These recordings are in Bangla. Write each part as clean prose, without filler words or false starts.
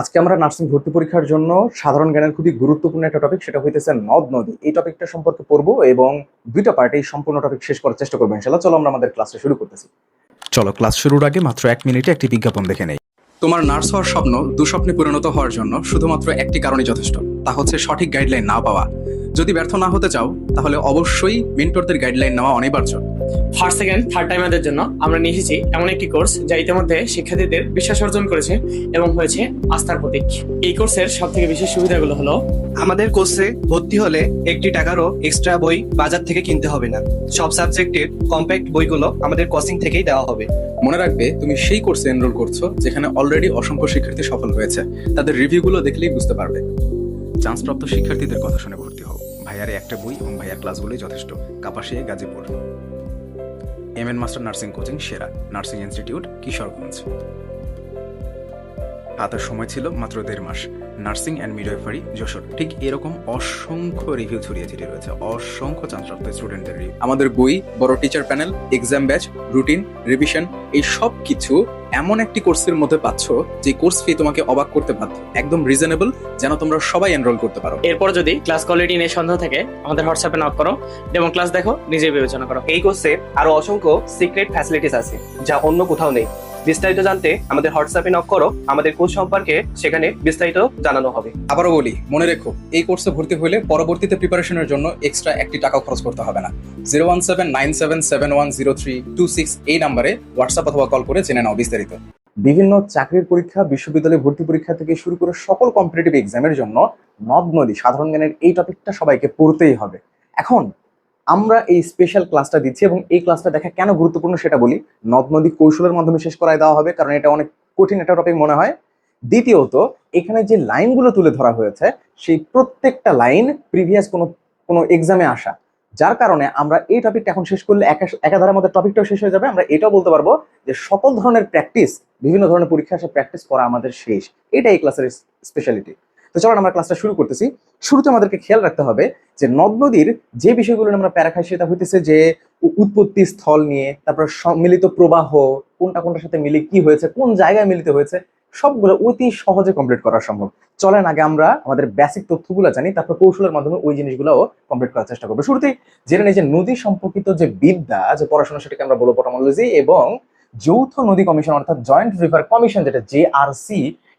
আজকে আমরা নার্সিং ভর্তি পরীক্ষার জন্য সাধারণ জ্ঞানের খুবই গুরুত্বপূর্ণ একটা টপিক, সেটা হইতেছে নদ নদী। এই টপিকটা সম্পর্কে পড়বো এবং দুইটা পার্টে এই সম্পূর্ণ টপিক শেষ করার চেষ্টা করবো ইনশাল্লাহ। চলো আমরা আমাদের ক্লাসটা শুরু করতেছি। চলো ক্লাস শুরুর আগে মাত্র 1 মিনিটে একটি বিজ্ঞাপন দেখে নেই। তোমার নার্স হওয়ার স্বপ্ন দুঃস্বপ্নে পরিণত হওয়ার জন্য শুধুমাত্র একটি কারণই যথেষ্ট, তা হচ্ছে সঠিক গাইডলাইন না পাওয়া। যদি ব্যর্থ না হতে চাও তাহলে অবশ্যই মেন্টরদের গাইডলাইন নেওয়া অনিবার্য। ফার্স্ট সেকেন্ড থার্ড টাইমারদের জন্য আমরা নিয়ে এসেছি এমন একটি কোর্স যা ইতিমধ্যে শিক্ষার্থীদের বিশ্বাস অর্জন করেছে এবং হয়েছে আস্থার প্রতীক। এই কোর্সের সব থেকে বিশেষ সুবিধাগুলো হলো আমাদের কোর্সে ভর্তি হলে একটি টাকারও এক্সট্রা বই বাজার থেকে কিনতে হবে না। সব সাবজেক্টের কম্প্যাক্ট বইগুলো আমাদের কোচিং থেকেই দেওয়া হবে। মনে রাখবে, তুমি সেই কোর্সে এনরোল করছো যেখানে অলরেডি অসংখ্য শিক্ষার্থী সফল হয়েছে। তাদের রিভিউগুলো দেখলেই বুঝতে পারবে। চান্সপ্রাপ্ত শিক্ষার্থীদের কথা শুনে ভর্তি হও। ভাইয়ারে একটা বই এবং ভাইয়ার ক্লাসগুলোই যথেষ্ট। Kapasia, Gazipur. MN master nursing coaching সেরা, নার্সিং ইনস্টিটিউট, কিশোরগঞ্জ। হাতের সময় ছিল মাত্র 1.5 মাস। Nursing and midwifery, Jessore. ঠিক এরকম অসংখ্য রিভিউ ছড়িয়ে ছিটিয়ে রয়েছে, অসংখ্য চান্সপ্রাপ্ত স্টুডেন্টদের রিভিউ। আমাদের বই, বড় teacher panel, exam batch, routine, revision, এই সব কিছু এমন একটি কোর্সের মধ্যে পাচ্ছ যে কোর্স ফি তোমাকে অবাক করতে বাধ্য। একদম রিজনেবল, যেন তোমরা সবাই এনরোল করতে পারো। এরপর যদি ক্লাস কোয়ালিটি নিয়ে সন্দেহ থাকে আমাদের হোয়াটসঅ্যাপে নক করো, ডেমো ক্লাস দেখো, নিজে বিবেচনা করো। এই কোর্সে আরো অসংখ্য সিক্রেট ফ্যাসিলিটিস আছে যা অন্য কোথাও নেই। বিস্তারিত জানতে আমাদের হোয়াটসঅ্যাপে নক করো, আমাদের কোর্স সম্পর্কে সেখানে বিস্তারিত জানানো হবে। আবারও বলি, মনে রেখো, এই কোর্সে ভর্তি হলে পরবর্তীতে প্রিপারেশনের জন্য এক্সট্রা একটি টাকাও খরচ করতে হবে না। 01797710326 এই নাম্বারে হোয়াটসঅ্যাপ অথবা কল করে জেনে নাও বিস্তারিত। বিভিন্ন চাকরির পরীক্ষা, বিশ্ববিদ্যালয়ে ভর্তি পরীক্ষা থেকে শুরু করে সকল কম্পিটিটিভ এক্সামের জন্য নদ নদী সাধারণ জ্ঞানের এই টপিকটা সবাইকে পড়তেই হবে। এখন আমরা এই স্পেশাল ক্লাসটা দিচ্ছি এবং এই ক্লাসটা দেখা কেন গুরুত্বপূর্ণ সেটা বলি। নদ নদী কৌশলের মাধ্যমে শেষ করায় দেওয়া হবে, কারণ এটা অনেক কঠিন একটা টপিক মনে হয়। দ্বিতীয়ত, এখানে যে লাইনগুলো তুলে ধরা হয়েছে সেই প্রত্যেকটা লাইন প্রিভিয়াস কোনো কোনো এক্সামে আসা, যার কারণে আমরা এই টপিকটা এখন শেষ করলে একাধারের মধ্যে টপিকটাও শেষ হয়ে যাবে। আমরা এটাও বলতে পারবো যে সকল ধরনের প্র্যাকটিস, বিভিন্ন ধরনের পরীক্ষা আসে প্র্যাকটিস করা আমাদের শেষ। এটা এই ক্লাসের স্পেশালিটি। তো চলো আমরা ক্লাসটা শুরু করতেছি। শুরুতে আমাদেরকে খেয়াল রাখতে হবে যে নদ নদীর যে বিষয়গুলো নিয়ে আমরা প্যারা খাই সেটা হইতেছে যে উৎপত্তি স্থল নিয়ে, তারপর সম্মিলিত প্রবাহ, কোনটা কোনটার সাথে মিলে কি হয়েছে, কোন জায়গায় মিলিত হয়েছে, সবগুলো অতি সহজে কমপ্লিট করা সম্ভব। চলেন আগে আমরা আমাদের বেসিক তথ্যগুলো জানি, তারপর কৌশলের মাধ্যমে ওই জিনিসগুলো কমপ্লিট করার চেষ্টা করবো। শুরুতেই জেনে নেই যে নদী সম্পর্কিত যে বিদ্যা, যে পড়াশোনা, সেটাকে আমরা বলবো পটামোলজি, এবং যৌথ নদী কমিশন অর্থাৎ জয়েন্ট রিভার কমিশন, যেটা JRC,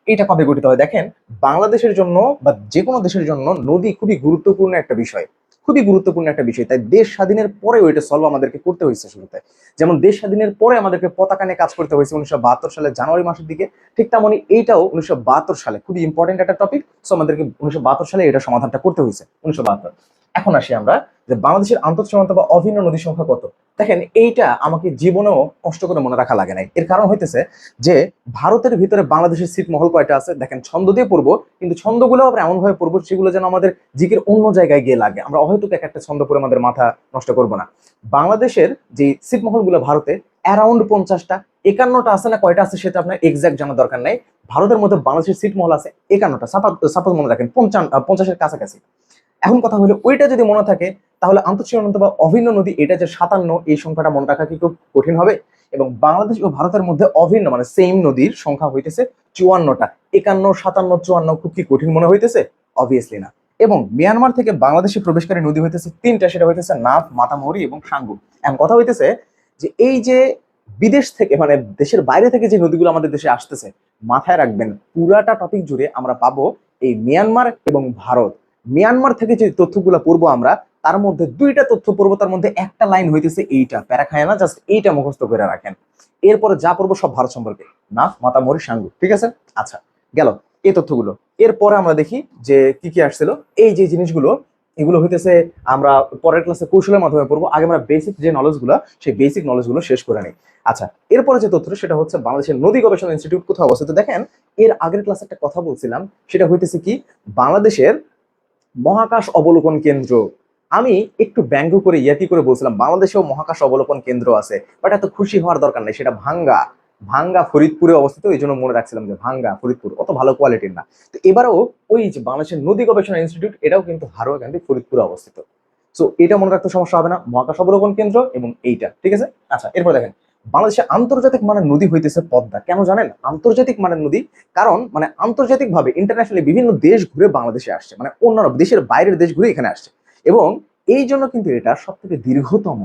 এটা কবে গঠিত হয়? দেখেন, বাংলাদেশের জন্য বা যে কোনো দেশের জন্য নদী খুবই গুরুত্বপূর্ণ একটা বিষয়, খুবই গুরুত্বপূর্ণ একটা বিষয়। তাই দেশ স্বাধীনের পরে ওইটা সলভ আমাদেরকে করতে হয়েছে শুরুতে। যেমন দেশ স্বাধীনের পরে আমাদেরকে পতাকা নিয়ে কাজ করতে হয়েছে 1972 সালের জানুয়ারি মাসের দিকে, ঠিক তেমনই এইটাও 1972 সালে, খুবই ইম্পর্টেন্ট একটা টপিক। সো আমাদেরকে 1972 সালে এটা সমাধানটা করতে হয়েছে, 1972। এখন আসি আমরা যে বাংলাদেশের আন্তঃসীমান্ত বা অভিন্ন নদীর সংখ্যা কত। দেখেন, এইটা আমাকে জীবনেও কষ্ট করে মনে রাখা লাগে নাই। এর কারণ হইতেছে যে ভারতের ভিতরে বাংলাদেশের ছিটমহল কয়টা আছে দেখেন। ছন্দ দিয়ে পড়বো, কিন্তু ছন্দগুলো আবার এমন ভাবে পড়বো সেগুলো যেন আমাদের জিকের অন্য জায়গায় গিয়ে লাগে। আমরা হয়তো একটা ছন্দ পড়ে আমাদের মাথা নষ্ট করবো না। বাংলাদেশের যে ছিটমহলগুলো ভারতে অ্যারাউন্ড 50টা, 51টা আছে না কয়টা আছে সেটা আপনার এক্সাক্ট জানার দরকার নাই। ভারতের মধ্যে বাংলাদেশের ছিটমহল আছে 51টা, সাপোজ মনে রাখেন 50-এর কাছাকাছি। এখন কথা হলো, ওইটা যদি মনে থাকে তাহলে আন্তঃসীমান্ত বা অভিন্ন নদী এটা যে 57, এই সংখ্যাটা মনে রাখা কি খুব কঠিন হবে? এবং বাংলাদেশ ও ভারতের মধ্যে অভিন্ন মানে সেম নদীর সংখ্যা হইতেছে 54টা। 51, 57, 54 খুব কি কঠিন মনে হইতেছে? অবভিয়াসলি না। এবং মিয়ানমার থেকে বাংলাদেশে প্রবেশকারী নদী হইতেছে 3টা, সেটা হইতেছে নাফ, মাতামুহুরি এবং সাঙ্গু। এখন কথা হইতেছে যে এই যে বিদেশ থেকে মানে দেশের বাইরে থেকে যে নদীগুলো আমাদের দেশে আসতেছে, মাথায় রাখবেন পুরাটা টপিক জুড়ে আমরা পাবো এই মিয়ানমার এবং ভারত। মিয়ানমার থেকে যে তথ্যগুলো পড়বো আমরা, তার মধ্যে 2টা তথ্য পড়বো, তার মধ্যে একটা লাইন হইতেছে এইটা। প্যারা খায় না, জাস্ট এইটা মুখস্থ করে রাখেন। এরপরে যা পড়বো সব ভারত সম্পর্কে, নাফ, মাতামুহুরি, সাঙ্গু। ঠিক আছে? আচ্ছা, গেল এই তথ্যগুলো। এরপরে আমরা দেখি যে কি কি আসছিল। এই যে জিনিসগুলো, এগুলো হইতেছে আমরা পরের ক্লাসে কৌশলের মাধ্যমে পড়বো। আগে আমরা বেসিক যে নলেজগুলো, সেই বেসিক নলেজগুলো শেষ করে নিই। আচ্ছা, এরপরে যে তথ্য সেটা হচ্ছে বাংলাদেশের নদী গবেষণা ইনস্টিটিউট কোথায় অবস্থিত। দেখেন, এর আগের ক্লাসে একটা কথা বলছিলাম, সেটা হইতেছে কি, বাংলাদেশের মহাকাশ অবলোকন কেন্দ্র। আমি একটু ব্যঙ্গ করে ইয়াকি করে বলছিলাম বাংলাদেশেও মহাকাশ অবলোকন কেন্দ্র আছে, বাট এত খুশি হওয়ার দরকার নেই। সেটা ভাঙ্গা, ফরিদপুরে অবস্থিত, এই জন্য মনে রাখছিলাম যে ভাঙ্গা, ফরিদপুর অত ভালো কোয়ালিটির না। তো এবারও ওই যে বাংলাদেশের নদী গবেষণা ইনস্টিটিউট, এটাও কিন্তু হারোয়াকান্দি, ফরিদপুরে অবস্থিত। সো এটা মনে রাখতে সমস্যা হবে না, মহাকাশ অবলোকন কেন্দ্র এবং এইটা। ঠিক আছে? আচ্ছা, এরপর দেখেন বাংলাদেশে আন্তর্জাতিক মানের নদী হইতেছে পদ্মা। কেন জানেন আন্তর্জাতিক মানের নদী? কারণ মানে আন্তর্জাতিক ভাবে ইন্টারন্যাশনালি বিভিন্ন দেশ ঘুরে বাংলাদেশে আসছে, মানে অন্যান্য দেশের বাইরের দেশ ঘুরে এখানে আসছে, এবং এই জন্য কিন্তু এটা সব থেকে দীর্ঘতম।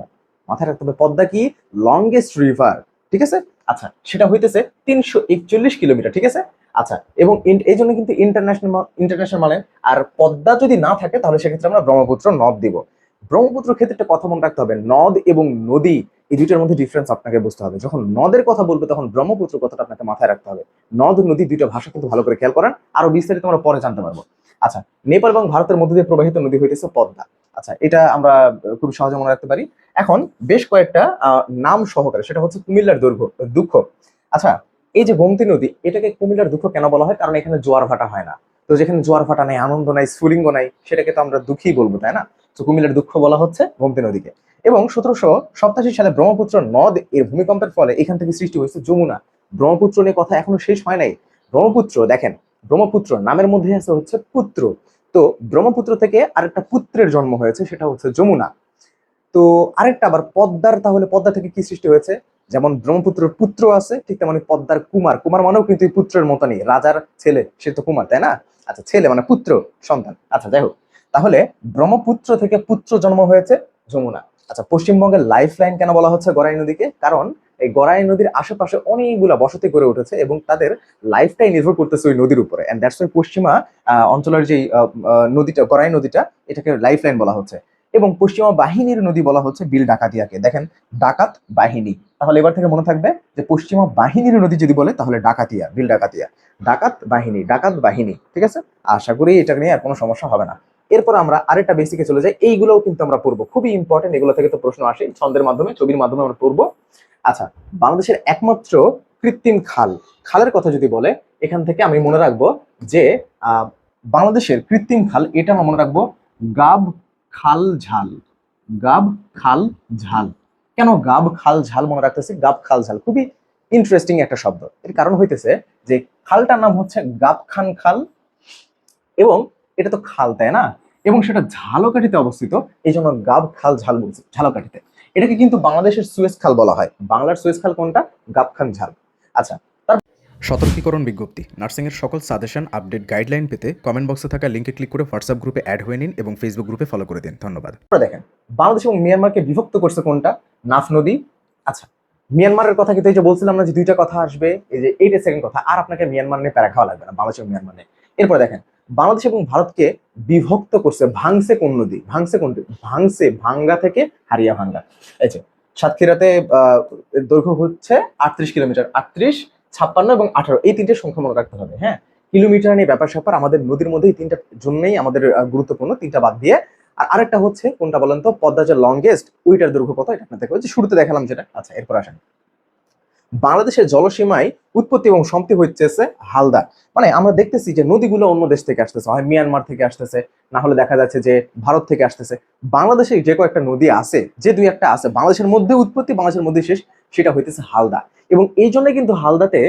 মাথায় রাখতে হবে পদ্মা কি লংগেস্ট রিভার, ঠিক আছে? আচ্ছা, সেটা হইতেছে 341 কিলোমিটার, ঠিক আছে? আচ্ছা, এবং এই জন্য কিন্তু ইন্টারন্যাশনাল মানে, আর পদ্মা যদি না থাকে তাহলে সেক্ষেত্রে আমরা ব্রহ্মপুত্র নদ দিব। ব্রহ্মপুত্র ক্ষেত্রে একটা কথা মনে রাখতে হবে, নদ এবং নদী এই দুইটার মধ্যে ডিফারেন্স আপনাকে বুঝতে হবে। যখন নদের কথা বলবে তখন ব্রহ্মপুত্র কথাটা আপনাকে মাথায় রাখতে হবে। নদ নদী দুইটা ভাষা কিন্তু ভালো করে খেয়াল করেন, আরো বিস্তারিত আমরা পরে জানতে পারবো। আচ্ছা, নেপাল এবং ভারতের মধ্যে দিয়ে প্রবাহিত নদী হইতেছে পদ্মা। আচ্ছা, এটা আমরা খুব সহজে মনে রাখতে পারি। এখন বেশ কয়েকটা নাম সহকারে, সেটা হচ্ছে কুমিল্লার দুঃখ। আচ্ছা, এই যে গোমতী নদী, এটাকে কুমিল্লার দুঃখ কেন বলা হয়? কারণ এখানে জোয়ার ভাটা হয় না। তো যেখানে জোয়ার ভাটা নাই, আনন্দ নাই, স্ফুলিঙ্গ নাই, সেটাকে তো আমরা দুঃখী বলবো, তাই না? তো কুমিল্লার দুঃখ বলা হচ্ছে গোমতী নদীকে। এবং 1787 সালে ব্রহ্মপুত্র নদ এর ভূমিকম্পের ফলে এখান থেকে সৃষ্টি হয়েছে যমুনা। ব্রহ্মপুত্র নিয়ে কথা এখনো শেষ হয় নাই। ব্রহ্মপুত্র দেখেন, ব্রহ্মপুত্র নামের মধ্যে আছে হচ্ছে পুত্র। তো ব্রহ্মপুত্র থেকে আরেকটা পুত্রের জন্ম হয়েছে, সেটা হচ্ছে যমুনা। তো আরেকটা আবার পদ্মার, তাহলে পদ্মা থেকে কি সৃষ্টি হয়েছে? যেমন ব্রহ্মপুত্রের পুত্র আছে, ঠিক তেমনি পদ্মার কুমার। কুমার মানেও কিন্তু এই পুত্রের মতনই, রাজার ছেলে সে তো কুমার, তাই না? আচ্ছা, ছেলে মানে পুত্র, সন্তান। আচ্ছা, যাই হোক, তাহলে ব্রহ্মপুত্র থেকে পুত্র জন্ম হয়েছে যমুনা। আচ্ছা, পশ্চিমবঙ্গের লাইফ লাইন কেন বলা হচ্ছে গড়াই নদীকে? কারণ এই গড়াই নদীর আশেপাশে অনেকগুলা বসতি গড়ে উঠেছে এবং তাদের লাইফটাই নির্ভর করতেছে ওই নদীর উপরে। এন্ড দ্যাটস ওয়াই পশ্চিমা অঞ্চলের যে নদীটা, গড়াই নদীটা, এটাকে লাইফ লাইন বলা হচ্ছে। এবং পশ্চিমা বাহিনীর নদী বলা হচ্ছে বিল ডাকাতিয়াকে। দেখেন, ডাকাত বাহিনী, তাহলে এবার থেকে মনে থাকবে যে পশ্চিমা বাহিনীর নদী যদি বলে তাহলে ডাকাতিয়া, বিল ডাকাতিয়া। ডাকাত বাহিনী, ডাকাত বাহিনী, ঠিক আছে? আশা করি এটা নিয়ে আর কোনো সমস্যা হবে না। এরপর আমরা আরেকটা বেসিকে চলে যাই। এইগুলোও কিন্তু আমরা পড়বো, খুবই ইম্পর্টেন্ট। এগুলো থেকে তো প্রশ্ন আসে, ছন্দের মাধ্যমে, ছবির মাধ্যমে আমরা পড়বো। আচ্ছা, বাংলাদেশের একমাত্র কৃত্রিম খাল, খালের কথা যদি বলে, এখান থেকে আমি মনে রাখবো যে বাংলাদেশের কৃত্রিম খাল, এটা আমরা মনে রাখবো গাব খাল ঝাল। গাব খাল ঝাল। কেন গাব খাল ঝাল মনে রাখতেছি? গাব খাল ঝাল খুবই ইন্টারেস্টিং একটা শব্দ। এর কারণ হইতেছে যে খালটার নাম হচ্ছে গাবখান খাল, এবং এটা তো খাল, তাই না? এবং সেটা ঝালকাঠিতে অবস্থিত, এই জন্য গাব খাল ঝাল বলছি, ঝালকাঠিতে। এটাকে কিন্তু বাংলাদেশের সুয়েজ খাল বলা হয়। বাংলার সুয়েজ খাল কোনটা? গাবখান ঝাল। আচ্ছা, সতর্কীকরণ বিজ্ঞপ্তি: নার্সিংয়ের সকল সাজেশন, আপডেট, গাইডলাইন পেতে কমেন্ট বক্সে থাকা লিঙ্কে ক্লিক করে হোয়াটসঅ্যাপ গ্রুপে অ্যাড হয়ে নিন এবং ফেসবুক গ্রুপে ফলো করে দিন। ধন্যবাদ। তারপরে দেখেন, বাংলাদেশ এবং মিয়ানমারকে বিভক্ত করছে কোনটা? নাফ নদী। আচ্ছা, মিয়ানমারের কথা কিন্তু এই যে বলছিলাম না যে দুইটা কথা আসবে, এই যে এইটা সেকেন্ড কথা, আর আপনাকে মিয়ানমার নিয়ে প্যারা খাওয়া লাগবে না, বাংলাদেশ এবং মিয়ানমার নিয়ে। এরপরে দেখেন, বাংলাদেশ এবং ভারতকে বিভক্ত করছে, ভাঙছে কোন নদী? ভাঙছে কোনটি? ভাঙছে ভাঙ্গা থেকে হারিয়া ভাঙ্গা। এই যে সাতক্ষীরাতে দৈর্ঘ্য হচ্ছে 38 কিলোমিটার। 38, 56 এবং 18, এই তিনটে সংখ্যা মনে রাখতে হবে। হ্যাঁ, কিলোমিটার নিয়ে ব্যাপার স্যাপার আমাদের নদীর মধ্যে এই তিনটা জন্যই আমাদের গুরুত্বপূর্ণ, তিনটা বাদ দিয়ে। আর আরেকটা হচ্ছে কোনটা বলেন তো? পদ্মা যে লংগেস্ট, ওইটার দৈর্ঘ্য কত? এটা আপনাদের যে শুরুতে দেখালাম যেটা। আচ্ছা, এরপর আসেন, বাংলাদেশের জলসীমায় উৎপত্তি এবং সমাপ্তি হচ্ছে হালদা। মানে আমরা দেখতেছি যে নদীগুলো অন্য দেশ থেকে আসতেছে, হয় মিয়ানমার থেকে আসতেছে, না হলে দেখা যাচ্ছে যে ভারত থেকে আসতেছে। বাংলাদেশে যে কয়েকটা নদী আছে, যে দুই একটা আছে বাংলাদেশের মধ্যে উৎপত্তি, বাংলাদেশের মধ্যে শেষ, সেটা হইতেছে হালদা। এবং এই জন্য কিন্তু হালদাতে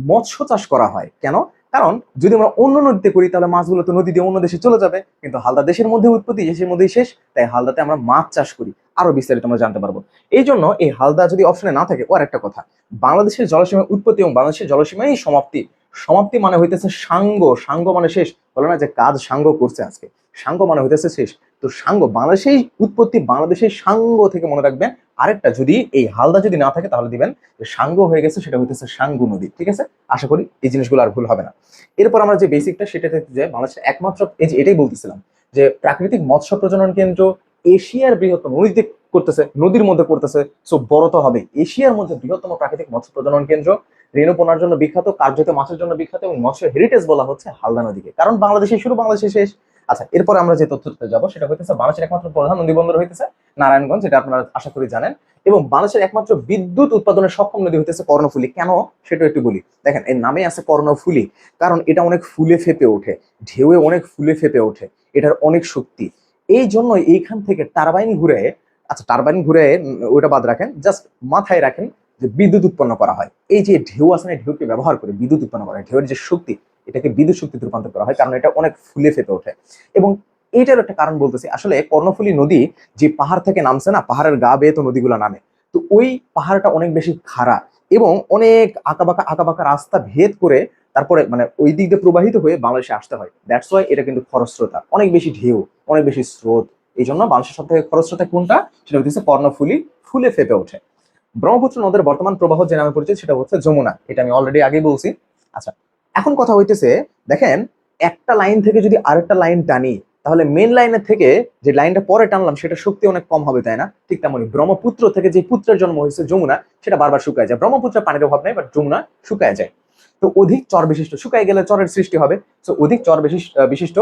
মৎস্য চাষ করা হয়। কেন? কারণ যদি আমরা অন্য নদীতে করি তাহলে মাছগুলো তো নদী দিয়ে অন্য দেশে চলে যাবে, কিন্তু হালদা দেশের মধ্যে উৎপত্তি, দেশের মধ্যেই শেষ, তাই হালদাতে আমরা মাছ চাষ করি। আরো বিস্তারিত আমরা জানতে পারবো। এই জন্য এই হালদা যদি অপশনে না থাকে, ও আর একটা কথা, বাংলাদেশের জলসীমায় উৎপত্তি এবং বাংলাদেশের জলসীমায় সমাপ্তি। সমাপ্তি মানে হইতেছে সাঙ্গ, সাঙ্গ মানে শেষ। বলে না যে কাজ সাঙ্গ করছে আজকে, সাঙ্গ মানে হইতেছে শেষ। তো সাঙ্গ, বাংলাদেশের উৎপত্তি, বাংলাদেশের সাঙ্গ থেকে মনে রাখবেন। আরেকটা, যদি এই হালদা যদি না থাকে তাহলে দিবেন যে সাঙ্গ হয়ে গেছে, সেটা হইতেছে সাঙ্গু নদী। ঠিক আছে, আশা করি এই জিনিসগুলো আর ভুল হবে না। এরপর আমরা যে বেসিকটা, সেটা হচ্ছে যে বাংলাদেশের একমাত্র, এই যে এটাই বলতেছিলাম যে প্রাকৃতিক মৎস্য প্রজনন কেন্দ্র এশিয়ার বৃহত্তম, নদীতে করতেছে, নদীর মধ্যে করতেছে, সো বড় তো হবে। এশিয়ার মধ্যে বৃহত্তম প্রাকৃতিক মৎস্য প্রজনন কেন্দ্র, রেণুপোনার জন্য বিখ্যাত, কার্যত মাছের জন্য বিখ্যাত, এবং মৎস্য হেরিটেজ বলা হচ্ছে হালদা নদীকে, কারণ বাংলাদেশে শুরু, বাংলাদেশে শেষ। আচ্ছা, এরপর আমরা যে তথ্যতে যাবো সেটা হইতেছে বাংলাদেশের একমাত্র প্রধান নদী বন্দর হইতেছে নারায়ণগঞ্জ, যেটা আপনারা আশা করি জানেন। এবং বাংলাদেশের একমাত্র বিদ্যুৎ উৎপাদনের সক্ষম নদী হইতেছে কর্ণফুলী। কেন সেটা একটু বলি। দেখেন, এর নামে আছে কর্ণফুলী, কারণ এটা অনেক ফুলে ফেপে ওঠে, ঢেউয়ে অনেক ফুলে ফেপে ওঠে, এটার অনেক শক্তি। এই জন্য এইখান থেকে টারবাইন ঘুরে, আচ্ছা টারবাইন ঘুরে ওইটা বাদ রাখেন, জাস্ট মাথায় রাখেন যে বিদ্যুৎ উৎপন্ন করা হয়। এই যে ঢেউ আছে না, ঢেউকে ব্যবহার করে বিদ্যুৎ উৎপন্ন করা হয়। ঢেউয়ের যে শক্তি, এটাকে বিদ্যুৎ শক্তিতে রূপান্তর করা হয়, কারণ এটা অনেক ফুলে ফেপে ওঠে। এবং এইটার একটা কারণ বলতেছি, আসলে কর্ণফুলী নদী যে পাহাড় থেকে নামছে না, পাহাড়ের গা বেয়ে তো নদীগুলো নামে, তো তো ওই পাহাড়টা অনেক বেশি খাড়া এবং অনেক আঁকাবাঁকা রাস্তা ভেদ করে তারপরে মানে ওই দিক দিয়ে প্রবাহিত হয়ে বাংলাদেশে আসতে হয়। দ্যাটস ওয়াই এটা কিন্তু খরস্রোতা, অনেক বেশি ঢেউ, অনেক বেশি স্রোত। এই জন্য বাংলাদেশের সব থেকে খরস্রোতা কোনটা? সেটা হচ্ছে কর্ণফুলী, ফুলে ফেপে ওঠে। ব্রহ্মপুত্র নদের বর্তমান প্রবাহ যে নামে পরিচিত সেটা হচ্ছে যমুনা, এটা আমি অলরেডি আগেই বলছি। আচ্ছা, এখন কথা হইতেছে, দেখেন একটা লাইন থেকে যদি আরেকটা লাইন টানি তাহলে মেন লাইনের থেকে যে লাইনটা পরে টানলাম সেটা শক্তি অনেক কম হবে, তাই না? ঠিক তেমনি ব্রহ্মপুত্র থেকে যে পুত্রের জন্ম হয়েছে যমুনা, সেটা বারবার শুকায় যায়। ব্রহ্মপুত্রের পানির অভাব নেই, বাট যমুনা শুকায় যায়। তো অধিক চর বিশিষ্ট, শুকায় গেলে চরের সৃষ্টি হবে। তো অধিক চর বিশিষ্ট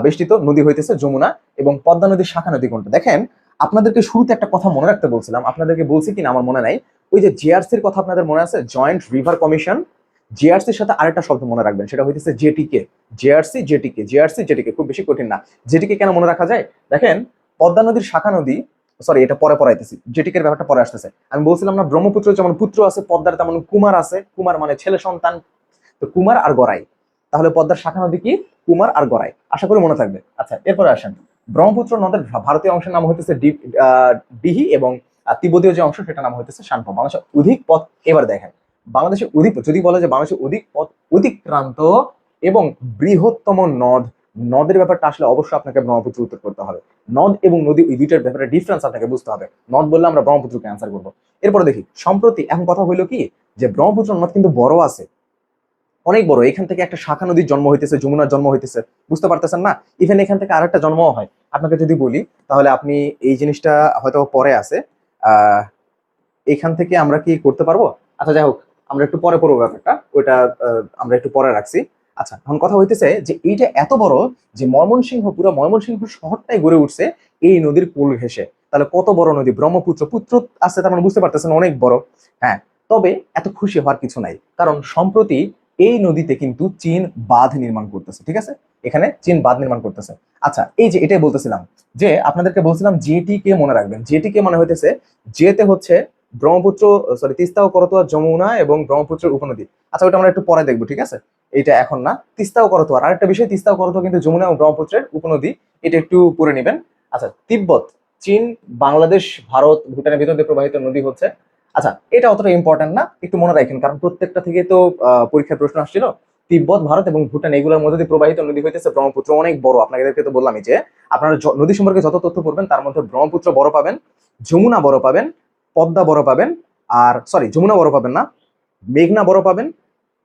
বেষ্টিত নদী হইতেছে যমুনা। এবং পদ্মা নদীর শাখা নদী কোনটা? দেখেন আপনাদেরকে শুরুতে একটা কথা মনে রাখতে বলছিলাম, আপনাদেরকে বলছি কিনা আমার মনে নাই। ওই যে জিআরসির কথা আপনাদের মনে আছে, জয়েন্ট রিভার কমিশন। জিআরসির সাথে আরেকটা শব্দ মনে রাখবেন, সেটা হইতেছে জেটিকে। জিআরসি জেটিকে, জিআরসি জেটিকে, খুব বেশি কঠিন না। জেটিকে কেন মনে রাখা যায়? দেখেন পদ্মা নদীর শাখা নদী, সরি এটা পরে পড়াইতেছি, জেটিকের ব্যাপারটা পরে আসতেছে। আমি বলছিলাম না ব্রহ্মপুত্র যেমন পুত্র আছে, পদ্মার তেমন কুমার আছে। কুমার মানে ছেলে সন্তান, তো কুমার আর গড়াই। তাহলে পদ্মার শাখা নদী কি? কুমার আর গড়াই। আশা করি মনে থাকবে। আচ্ছা, এরপরে আসেন, ব্রহ্মপুত্র নদের ভারতীয় অংশের নাম হইতেছে ডিহি এবং তিব্বতীয় যে অংশ সেটা নাম হইতেছে শানপো। বাংলাদেশের অধিক পথ, এবার দেখেন বাংলাদেশের অধিক, যদি বলে যে বাংলাদেশের অধিক পথ অতিক্রান্ত এবং বৃহত্তম নদ, নদের ব্যাপারটা আসলে অবশ্যই আপনাকে ব্রহ্মপুত্র উত্তর করতে হবে। নদ এবং নদী এই দুইটার ব্যাপারে ডিফারেন্স আপনাকে বুঝতে হবে। নদ বললে আমরা ব্রহ্মপুত্রকে অ্যান্সার করবো। এরপরে দেখি সম্প্রতি এখন কথা হইলো কি, যে ব্রহ্মপুত্র নদ কিন্তু বড় আছে, অনেক বড়। এখান থেকে একটা শাখা নদীর জন্ম হইতেছে, যমুনার জন্ম হইতেছে, বুঝতে পারতেছেন না? ইভেন এখান থেকে আরেকটা জন্মও হয়। আপনাকে যদি বলি তাহলে আপনি এই জিনিসটা হয়তো পরে আছে, আহ এখান থেকে আমরা কি করতে পারবো? আচ্ছা যাই হোক, আমরা একটু পরে পড়বো ব্যাপারটা, ওইটা আমরা একটু পরে রাখছি। আচ্ছা, এখন কথা হইতেছে যে এইটা এত বড় যে ময়মনসিংহ, পুরো ময়মনসিংহ শহরটাই গড়ে উঠছে এই নদীর কোল ঘেঁষে। তাহলে কত বড় নদী ব্রহ্মপুত্র, পুত্র আছে তার মানে বুঝতে পারতেছেন অনেক বড়। হ্যাঁ, তবে এত খুশি হওয়ার কিছু নাই, কারণ সম্প্রতি এই নদীতে কিন্তু চীন বাঁধ নির্মাণ করতেছে। ঠিক আছে, এখানে চীন বাঁধ নির্মাণ করতেছে। আচ্ছা, এই যে এটাই বলতেছিলাম, যে আপনাদেরকে বলছিলাম জেটি কে মনে রাখবেন। জেটি কে মানে হইতেছে, যেতে হচ্ছে ব্রহ্মপুত্র, সরি তিস্তা ও করতোয়া, যমুনা এবং ব্রহ্মপুত্রের উপনদী। আচ্ছা, ওটা আমরা একটু পরে দেখবো, ঠিক আছে? এইটা এখন না। তিস্তা ও করতোয়া আরেকটা বিষয়, তিস্তা ও করতোয়া কিন্তু যমুনা ও ব্রহ্মপুত্রের উপনদী, এটা একটু পড়ে নেবেন। আচ্ছা, তিব্বত, চীন, বাংলাদেশ, ভারত, ভুটানের ভিতর দিয়ে প্রবাহিত নদী হচ্ছে। আচ্ছা, এটা অতটা ইম্পর্টেন্ট না, একটু মনে রাখেন, কারণ প্রত্যেকটা থেকে তো পরীক্ষার প্রশ্ন আসছিল। তিব্বত, ভারত এবং ভুটান এগুলোর মধ্যে দিয়ে প্রবাহিত নদী হইতেছে ব্রহ্মপুত্র, অনেক বড়। আপনাদেরকে তো বললামই যে আপনারা নদী সম্পর্কে যত তথ্য পড়বেন তার মধ্যে ব্রহ্মপুত্র বড় পাবেন, যমুনা বড় পাবেন, পদ্মা বড় পাবেন, আর সরি যমুনা বড় পাবেন না, মেঘনা বড় পাবেন,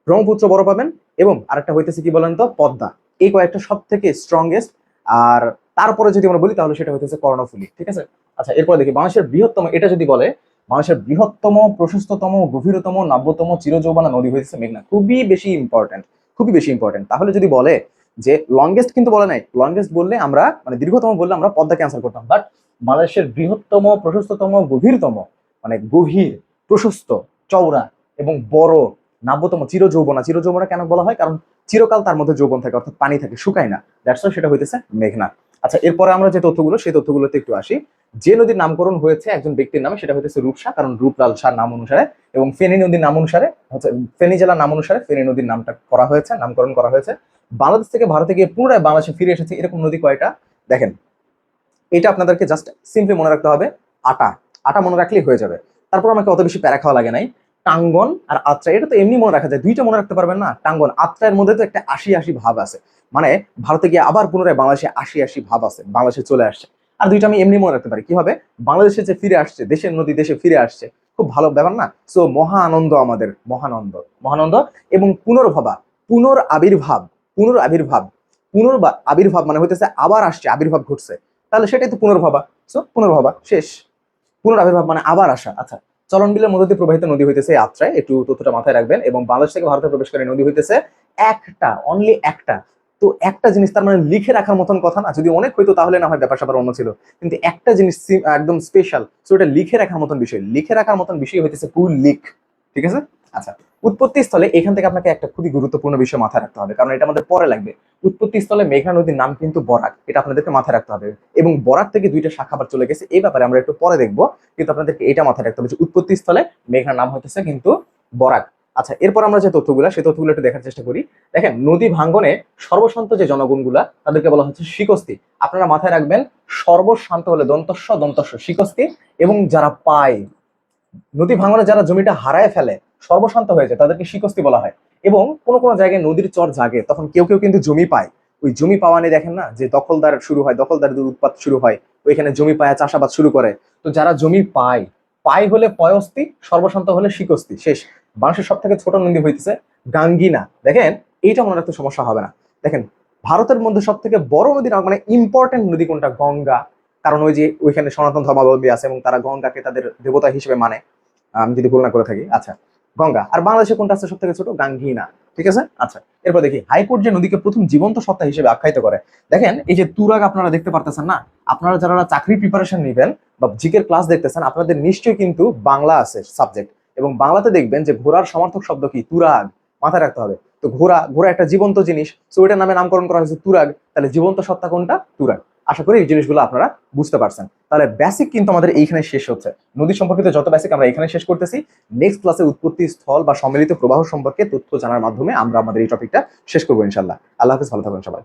ব্রহ্মপুত্র বড় পাবেন, এবং আরেকটা হইতেছে কি বলেন তো, পদ্মা। এই কয়েকটা সব থেকে স্ট্রংগেস্ট। আর তারপরে যদি আমরা বলি তাহলে সেটা হইতেছে কর্ণফুলী। ঠিক আছে। আচ্ছা, এরপরে দেখি বাংলাদেশের বৃহত্তম, এটা যদি বলে বাংলাদেশের বৃহত্তম, প্রশস্ততম, গভীরতম, নব্যতম চিরযৌবনা নদী হইতেছে মেঘনা। খুবই বেশি ইম্পর্টেন্ট, খুবই বেশি ইম্পর্টেন্ট। তাহলে যদি বলে যে লংগেস্ট, কিন্তু বলে নাই, লংগেস্ট বললে আমরা মানে দীর্ঘতম বললে আমরা পদ্মা ক্যান্সেল করতাম, বাট বাংলাদেশের বৃহত্তম, প্রশস্ততম, গভীরতম, মানে গভীর, প্রশস্ত, চওড়া এবং বড়, নাব্যতম, চিরযৌবনা। চিরযৌবনা কেন বলা হয়? কারণ চিরকাল তার মধ্যে যৌবন থাকে, অর্থাৎ পানি থাকে, শুকায় না। দ্যাটস ওয়াই সেটা হইতেছে মেঘনা। আচ্ছা, এরপরে আমরা যে তথ্যগুলো, সেই তথ্যগুলোতে একটু আসি। যে নদীর নামকরণ হয়েছে একজন ব্যক্তির নামে, সেটা হইতেছে রূপসা, কারণ রূপলাল সার নাম অনুসারে। এবং ফেনী নদীর নাম অনুসারে হচ্ছে, ফেনী জেলার নাম অনুসারে ফেনী নদীর নামটা করা হয়েছে, নামকরণ করা হয়েছে। বাংলাদেশ থেকে ভারতে গিয়ে পুনরায় বাংলাদেশে ফিরে এসেছে এরকম নদী কয়টা? দেখেন, এটা আপনাদেরকে জাস্ট সিম্পলি মনে রাখতে হবে, আটা। আটা মনে রাখলেই হয়ে যাবে। তারপর আমাকে অত বেশি প্যারা খাওয়া লাগে নাই। টাঙ্গন আর আত্রা, এটা তো এমনি মনে রাখা যায়, দুইটা মনে রাখতে পারবেন না? টাঙ্গন, আত্রার মধ্যে তো একটা আশি আশি ভাব আছে, মানে ভারতে গিয়ে আবার পুনরায় বাংলাদেশে আশি আশি ভাব আছে, বাংলাদেশে চলে আসছে। আর দুইটা আমি এমনি মনে রাখতে পারি, কিভাবে? বাংলাদেশে যে ফিরে আসছে, দেশের নদী দেশে ফিরে আসছে, খুব ভালো ব্যাপার না? সো মহা আনন্দ আমাদের, মহানন্দ, মহানন্দ। এবং পুনর্ভবা, পুনর আবির্ভাব, পুনর আবির্ভাব, আবির্ভাব মানে হইতেছে আবার আসছে, আবির্ভাব ঘটছে, তাহলে সেটাই তো পুনর্ভবা। সো পুনর্ভবা শেষ। পুনরাবির্ভাব মানে আবার আসা। আচ্ছা, চলন বিলের মধ্যে দিয়ে প্রবাহিত নদী হইতেছে আত্রাই, একটু তথ্যটা মাথায় রাখবেন। এবং বাংলাদেশ থেকে ভারতে প্রবেশকারী নদী হইতেছে একটা, অনলি একটা। তো একটা জিনিস তার মানে লিখে রাখার মতন কথা না, যদি অনেক হইতো তাহলে না হয় ব্যাপার স্যাপার অন্য ছিল, কিন্তু একটা জিনিস একদম স্পেশাল, সো এটা লিখে রাখার মতন বিষয়। লিখে রাখার মতন বিষয় হইতেছে কুল লিক। ঠিক আছে। আচ্ছা, উৎপত্তি স্থলে এখান থেকে আপনাকে একটা খুবই গুরুত্বপূর্ণ বিষয় মাথায় রাখতে হবে, কারণ এটা আমাদের পরে লাগবে। উৎপত্তি স্থলে মেঘনা নদীর নাম কিন্তু বরাক, এটা আপনাদেরকে মাথায় রাখতে হবে। এবং বরাক থেকে দুইটা শাখা আবার চলে গেছে, এই ব্যাপারে আমরা একটু পরে দেখবো, কিন্তু আপনাদেরকে এটা মাথায় রাখতে হবে যে উৎপত্তি স্থলে মেঘনার নাম হইতেছে কিন্তু বরাক। আচ্ছা, এরপর আমরা যে তথ্যগুলো, সেই তথ্যগুলো একটু দেখার চেষ্টা করি। দেখেন, নদী ভাঙ্গনে সর্বশান্ত যে জনগণগুলা, তাদেরকে বলা হচ্ছে শিকস্তি। আপনারা মাথায় রাখবেন, সর্বশান্ত হলে দন্তস্ব দন্তস্ব শিকস্তি। এবং যারা পায়, নদী ভাঙনে যারা জমিটা হারায় ফেলে, সর্বশান্ত হয়ে যায়, তাদেরকে শিকস্তি বলা হয়। এবং কোনো কোনো জায়গায় নদীর চর জাগে, তখন কেউ কেউ কিন্তু জমি পায়। ওই জমি পাওয়া নিয়ে দেখেন না যে দখলদার শুরু হয়, দখলদারদের উৎপাত শুরু হয়, ওইখানে জমি পায় চাষাবাদ শুরু করে। তো যারা জমি পায়, পায় হলে পয়স্তি, সর্বশান্ত হলে শিকস্তি, শেষ। বাংলাদেশের সব থেকে ছোট নদী হইতেছে গাঙ্গিনা। দেখেন এইটা মনে রাখতে সমস্যা হবে না। দেখেন ভারতের মধ্যে সব থেকে বড় নদী না, মানে ইম্পর্টেন্ট নদী কোনটা? গঙ্গা। কারণ ওই যে ওইখানে সনাতন ধর্মাবলম্বী আছে এবং তারা গঙ্গাকে তাদের দেবতা হিসেবে মানে, আমি যদি ভুল না করে থাকি। আচ্ছা, গঙ্গা। আর বাংলাদেশে কোনটা আছে সব থেকে ছোট? গাঙ্গিনা। ঠিক আছে। আচ্ছা, এরপর দেখি হাইকোর্ট যে নদীকে প্রথম জীবন্ত সত্তা হিসেবে আখ্যায়িত করে। দেখেন এই যে তুরাগ আপনারা দেখতে পারতেছেন না, আপনারা যারা চাকরি প্রিপারেশন নেবেন বা জিকের ক্লাস দেখতেছেন, আপনাদের নিশ্চয়ই কিন্তু বাংলা আছে সাবজেক্ট, এবং বাংলাতে দেখবেন যে ঘোড়ার সমার্থক শব্দ কি? তুরাগ। মাথায় রাখতে হবে। তো ঘোড়া, ঘোড়া একটা জীবন্ত জিনিস, সো এটার নামে নামকরণ করা হয়েছে তুরাগ। তাহলে জীবন্ত সত্তা কোনটা? তুরাগ। আশা করি এই জিনিসগুলো আপনারা বুঝতে পারছেন। তাহলে বেসিক কিন্তু আমাদের এইখানে শেষ হচ্ছে। নদী সম্পর্কিত যত বেসিক আমরা এখানে শেষ করতেছি। নেক্সট ক্লাসে উৎপত্তি স্থল বা সম্মিলিত প্রবাহ সম্পর্কে তথ্য জানার মাধ্যমে আমরা আমাদের এই টপিকটা শেষ করবো ইনশাল্লাহ। আল্লাহ হাফিজ, ভালো থাকবেন সবাই।